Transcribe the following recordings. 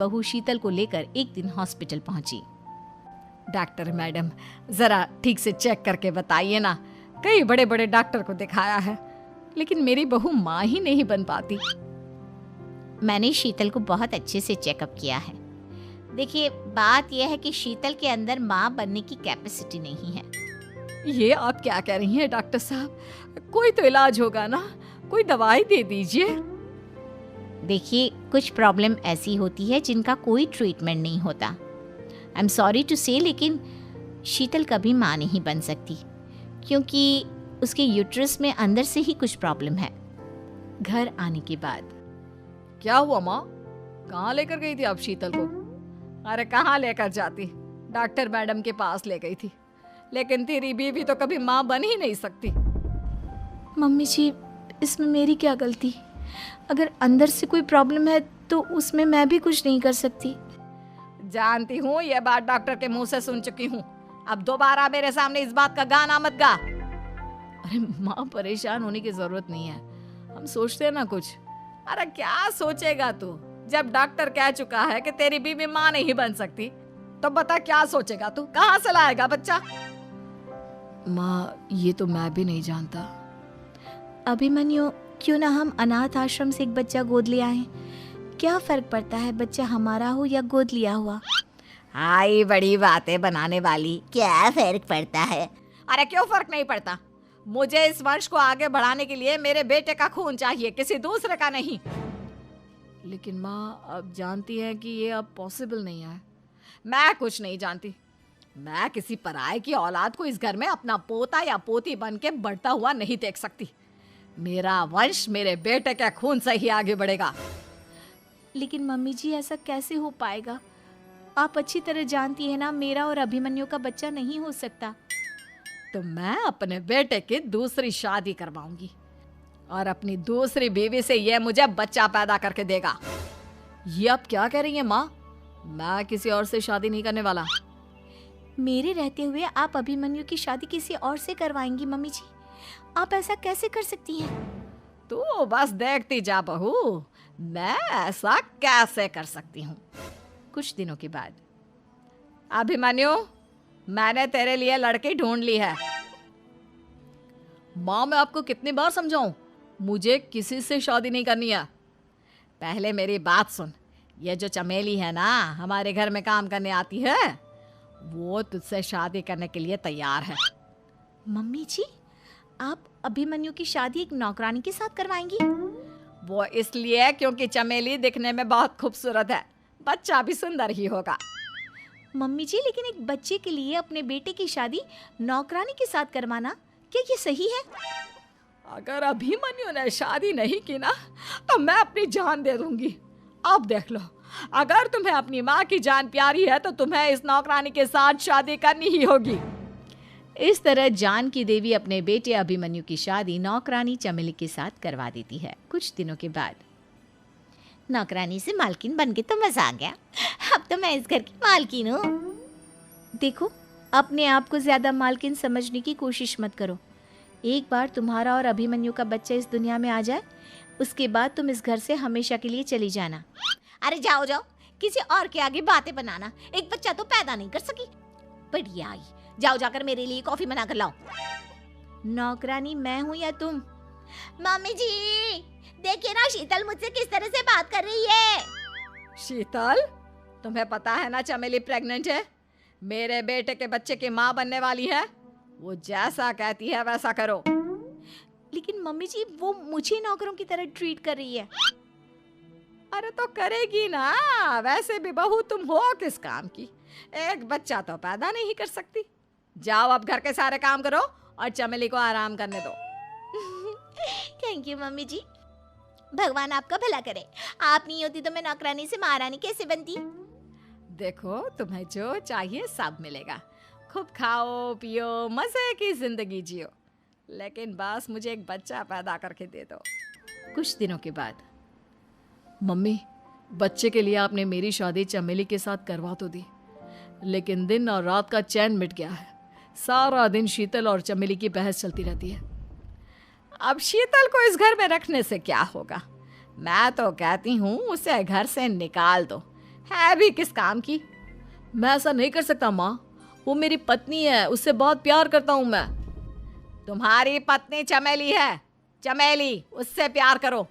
बहू शीतल को लेकर एक दिन हॉस्पिटल पहुंची। डॉक्टर मैडम, जरा ठीक से चेक करके बताइए ना, कई बड़े बड़े डॉक्टर को दिखाया है लेकिन मेरी बहू माँ ही नहीं बन पाती। मैंने शीतल को बहुत अच्छे से चेकअप किया है। देखिए, बात यह है कि शीतल के अंदर माँ बनने की कैपेसिटी नहीं है। ये आप क्या कह रही हैं डॉक्टर साहब? कोई तो इलाज होगा ना, कोई दवाई दे दीजिए। देखिए, कुछ प्रॉब्लम ऐसी होती है जिनका कोई ट्रीटमेंट नहीं होता। आई एम सॉरी टू से, लेकिन शीतल कभी माँ नहीं बन सकती क्योंकि उसके यूट्रस में अंदर से ही कुछ प्रॉब्लम है। घर आने के बाद क्या हुआ माँ? कहाँ लेकर गई थी आप शीतल को? अरे कहाँ लेकर जाती, डॉक्टर मैडम के पास ले गई थी, लेकिन तेरी बीवी तो कभी माँ बन ही नहीं सकती। मम्मी जी, इसमें मेरी क्या गलती? अगर अंदर से कोई प्रॉब्लम है तो उसमें मैं भी कुछ नहीं कर सकती। जानती हूँ, ये बात डॉक्टर के मुंह से सुन चुकी हूँ। अब दोबारा मेरे सामने इस बात का गाना मत गा। अरे माँ, परेशान होने की जरूरत नहीं है, हम सोचते हैं ना कुछ। अरे क्या सोचेगा तू? जब डॉक्टर कह चुका है कि तेरी बीवी माँ नहीं बन सकती, तो बता क्या सोचेगा तू? कहाँ से लाएगा बच्चा? माँ, ये तो मैं भी नहीं जानता। अभिमन्यु, क्यों ना हम अनाथ आश्रम से एक बच्चा गोद ले आएं? क्या फर्क पड़ता है बच्चा हमारा हो या गोद लिया हुआ? हाय, बड़ी बातें बनाने वाली। क्या फर्क पड़ता है? अरे क्यों फर्क नहीं पड़ता? मुझे इस वंश को आगे बढ़ाने के लिए मेरे बेटे का खून चाहिए, किसी दूसरे का नहीं। लेकिन माँ, आप जानती हैं कि ये अब पॉसिबल नहीं है। मैं कुछ नहीं जानती। मैं किसी पराये की औलाद को इस घर में अपना पोता या पोती बन के बढ़ता हुआ नहीं देख सकती। मेरा वंश मेरे बेटे के खून से ही आगे बढ़ेगा। लेकिन मम्मी जी, ऐसा कैसे हो पाएगा? आप अच्छी तरह जानती है ना, मेरा और अभिमन्यु का बच्चा नहीं हो सकता। तो मैं अपने बेटे की दूसरी शादी करवाऊंगी और अपनी दूसरी बीवी से ये मुझे बच्चा पैदा करके देगा। ये आप क्या कह रही हैं माँ? मैं किसी और से शादी नहीं करने वाला। मेरे रहते हुए आप अभिमन्यु की शादी किसी और से करवाएंगी मम्मी जी? आप ऐसा कैसे कर सकती हैं? तू बस देखती जा बहू, मैं ऐसा कैसे कर सकती हूँ। कुछ दिनों के बाद, अभिमन्यु, मैंने तेरे लिए लड़की ढूंढ ली है। माँ, मैं आपको कितनी बार समझाऊं, मुझे किसी से शादी नहीं करनी है। पहले मेरी बात सुन। ये जो चमेली है ना, हमारे घर में काम करने आती है, वो तुझसे शादी करने के लिए तैयार है। मम्मी जी, आप अभिमन्यु की शादी एक नौकरानी के साथ करवाएंगी? वो इसलिए क्योंकि चमेली दिखने में बहुत खूबसूरत है, बच्चा भी सुंदर ही होगा। मम्मी जी, लेकिन एक बच्चे के लिए अपने बेटे की शादी नौकरानी के साथ करवाना, क्या ये सही है? अगर अभिमन्यु ने शादी नहीं की ना, तो मैं अपनी जान दे दूंगी। अब देख लो, अगर तुम्हें अपनी माँ की जान प्यारी है तो तुम्हें इस नौकरानी के साथ शादी करनी ही होगी। इस तरह जान की देवी अपने बेटे अभिमन्यु की शादी नौकरानी चमेली के साथ करवा देती है। कुछ दिनों के बाद, नौकरानी से मालकिन बन के तो मजा आ गया। अब तो मैं इस घर की मालकिन हूँ। देखो, अपने आप को ज्यादा मालकिन समझने की कोशिश मत करो। एक बार तुम्हारा और अभिमन्यु का बच्चा इस दुनिया में आ जाए, उसके बाद तुम इस घर से हमेशा के लिए चली जाना। अरे जाओ जाओ, किसी और के आगे बातें बनाना। एक बच्चा तो पैदा नहीं कर सकी, बढ़िया आई। जाओ, जाकर मेरे लिए कॉफी बना कर लाओ। नौकरानी मैं हूँ या तुम? मम्मी जी, देखिए ना, शीतल मुझसे किस तरह से बात कर रही है। शीतल, तुम्हें पता है ना चमेली प्रेग्नेंट है, मेरे बेटे के बच्चे की माँ बनने वाली है। वो जैसा कहती है वैसा करो। लेकिन मम्मी जी, वो मुझे नौकरों की तरह ट्रीट कर रही है। अरे तो करेगी ना, वैसे भी बहू तुम हो किस काम की? एक बच्चा तो पैदा नहीं कर सकती। जाओ, अब घर के सारे काम करो और चमेली को आराम करने दो। थैंक यू मम्मी जी, भगवान आपका भला करे। आप नहीं होती तो मैं नौकरानी से महारानी कैसे बनती? देखो, तुम्हें जो चाहिए सब मिलेगा। खूब खाओ पियो, मजे की जिंदगी जियो, लेकिन बस मुझे एक बच्चा पैदा करके दे दो। कुछ दिनों के बाद, मम्मी, बच्चे के लिए आपने मेरी शादी चमेली के साथ करवा तो दी, लेकिन दिन और रात का चैन मिट गया है। सारा दिन शीतल और चमेली की बहस चलती रहती है। अब शीतल को इस घर में रखने से क्या होगा? मैं तो कहती हूँ उसे घर से निकाल दो। है भी किस काम की? मैं ऐसा नहीं कर सकता माँ, वो मेरी पत्नी है, उससे बहुत प्यार करता हूँ मैं। तुम्हारी पत्नी चमेली है, चमेली, उससे प्यार करो।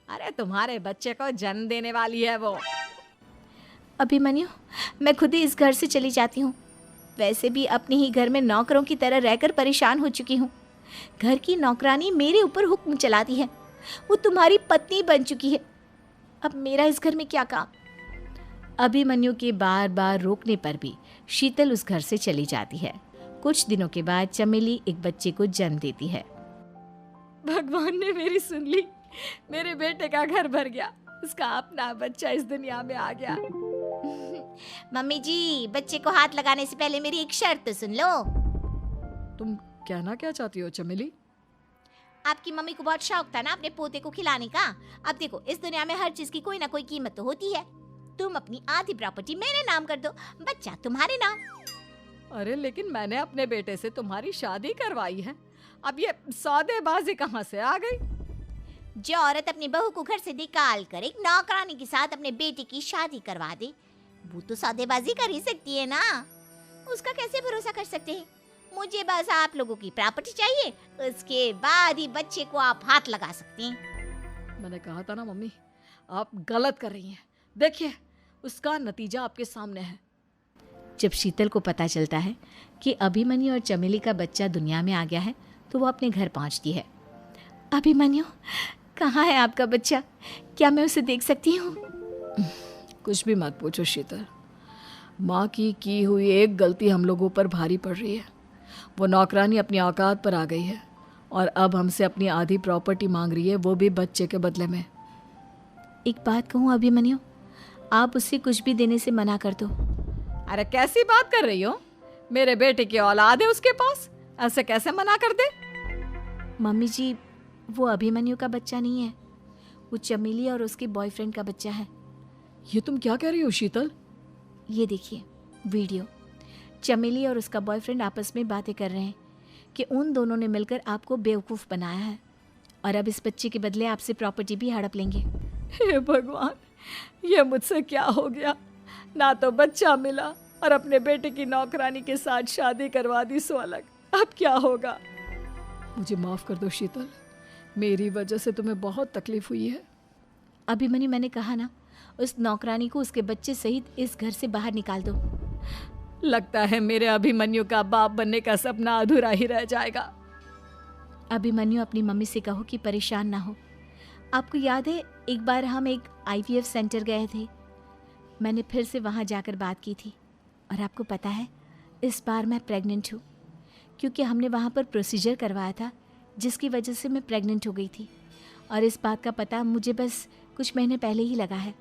अरे तुम्हारे बच्चे को जन्म देने वाली है वो। अभिमन्यु, मैं खुद ही इस घर से चली जाती हूँ। वैसे भी अपने ही घर में नौकरों की तरह रहकर परेशान हो चुकी हूँ। घर की नौकरानी मेरे ऊपर हुक्म चलाती है, वो तुम्हारी पत्नी बन चुकी है। अब मेरा इस घर में क्या काम? अभिमन्यु के बार बार रोकने पर भी शीतल उस घर से चली जाती है। कुछ दिनों के बाद चमेली एक बच्चे को जन्म देती है। भगवान ने मेरी सुन ली, मेरे बेटे का घर भर गया, उसका अपना बच्चा इस दुनिया में आ गया। मम्मी जी, बच्चे को हाथ लगाने से पहले मेरी एक शर्त तो सुन लो। तुम कहना क्या चाहती हो चमेली? आपकी मम्मी को बहुत शौक था ना अपने पोते को खिलाने का। अब देखो, इस दुनिया में हर चीज की कोई ना कोई कीमत तो होती है। तुम अपनी आधी प्रॉपर्टी मेरे नाम कर दो, बच्चा तुम्हारे नाम। अरे लेकिन मैंने अपने बेटे से तुम्हारी शादी करवाई है, अब ये सौदेबाजी कहाँ से आ गई? जो औरत अपनी बहू को घर से निकाल कर एक नौकरानी के साथ अपने बेटे की शादी करवा दे, वो तो सौदेबाजी कर ही सकती है ना। उसका कैसे भरोसा कर सकते हैं? मुझे बस आप लोगों की प्रॉपर्टी चाहिए, उसके बाद ही बच्चे को आप हाथ लगा सकते हैं। मैंने कहा था ना मम्मी, आप गलत कर रही हैं। देखिए, उसका नतीजा आपके सामने है। जब शीतल को पता चलता है कि अभिमन्यु और चमेली का बच्चा दुनिया में आ गया है, तो वो अपने घर पहुंचती है। अभिमन्यु, कहाँ है आपका बच्चा? क्या मैं उसे देख सकती हूँ? कुछ भी मत पूछो शीतल, माँ की हुई एक गलती हम लोगों पर भारी पड़ रही है। वो नौकरानी अपनी औकात पर आ गई है और अब हमसे अपनी आधी प्रॉपर्टी मांग रही है, वो भी बच्चे के बदले में। एक बात कहूँ अभिमन्यु, आप उससे कुछ भी देने से मना कर दो। अरे कैसी बात कर रही हो? मेरे बेटे की औलाद है उसके पास, ऐसे कैसे मना कर दे? मम्मी जी, वो अभिमन्यु का बच्चा नहीं है, वो चमेली और उसके बॉयफ्रेंड का बच्चा है। ये तुम क्या कह रही हो शीतल? ये देखिए वीडियो, चमेली और उसका बॉयफ्रेंड आपस में बातें कर रहे हैं कि उन दोनों ने मिलकर आपको बेवकूफ़ बनाया है और अब इस बच्चे के बदले आपसे प्रॉपर्टी भी हड़प लेंगे। हे भगवान, ये मुझसे क्या हो गया? ना तो बच्चा मिला और अपने बेटे की नौकरानी के साथ शादी करवा दी सो अलग। अब क्या होगा? मुझे माफ़ कर दो शीतल, मेरी वजह से तुम्हें बहुत तकलीफ हुई है। अभिमन्यु, मैंने कहा ना, उस नौकरानी को उसके बच्चे सहित इस घर से बाहर निकाल दो। लगता है मेरे अभिमन्यु का बाप बनने का सपना अधूरा ही रह जाएगा। अभिमन्यु, अपनी मम्मी से कहो कि परेशान ना हो। आपको याद है एक बार हम एक IVF सेंटर गए थे, मैंने फिर से वहाँ जाकर बात की थी और आपको पता है इस बार मैं प्रेग्नेंट हूँ, क्योंकि हमने वहाँ पर प्रोसीजर करवाया था जिसकी वजह से मैं प्रेग्नेंट हो गई थी और इस बात का पता मुझे बस कुछ महीने पहले ही लगा है।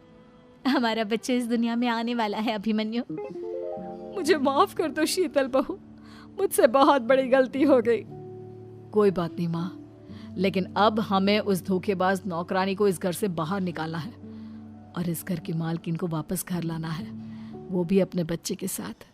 हमारा बच्चा इस दुनिया में आने वाला है अभिमन्यु। मुझे माफ कर दो शीतल बहू, मुझसे बहुत बड़ी गलती हो गई। कोई बात नहीं माँ, लेकिन अब हमें उस धोखेबाज नौकरानी को इस घर से बाहर निकालना है और इस घर की मालकिन को वापस घर लाना है, वो भी अपने बच्चे के साथ।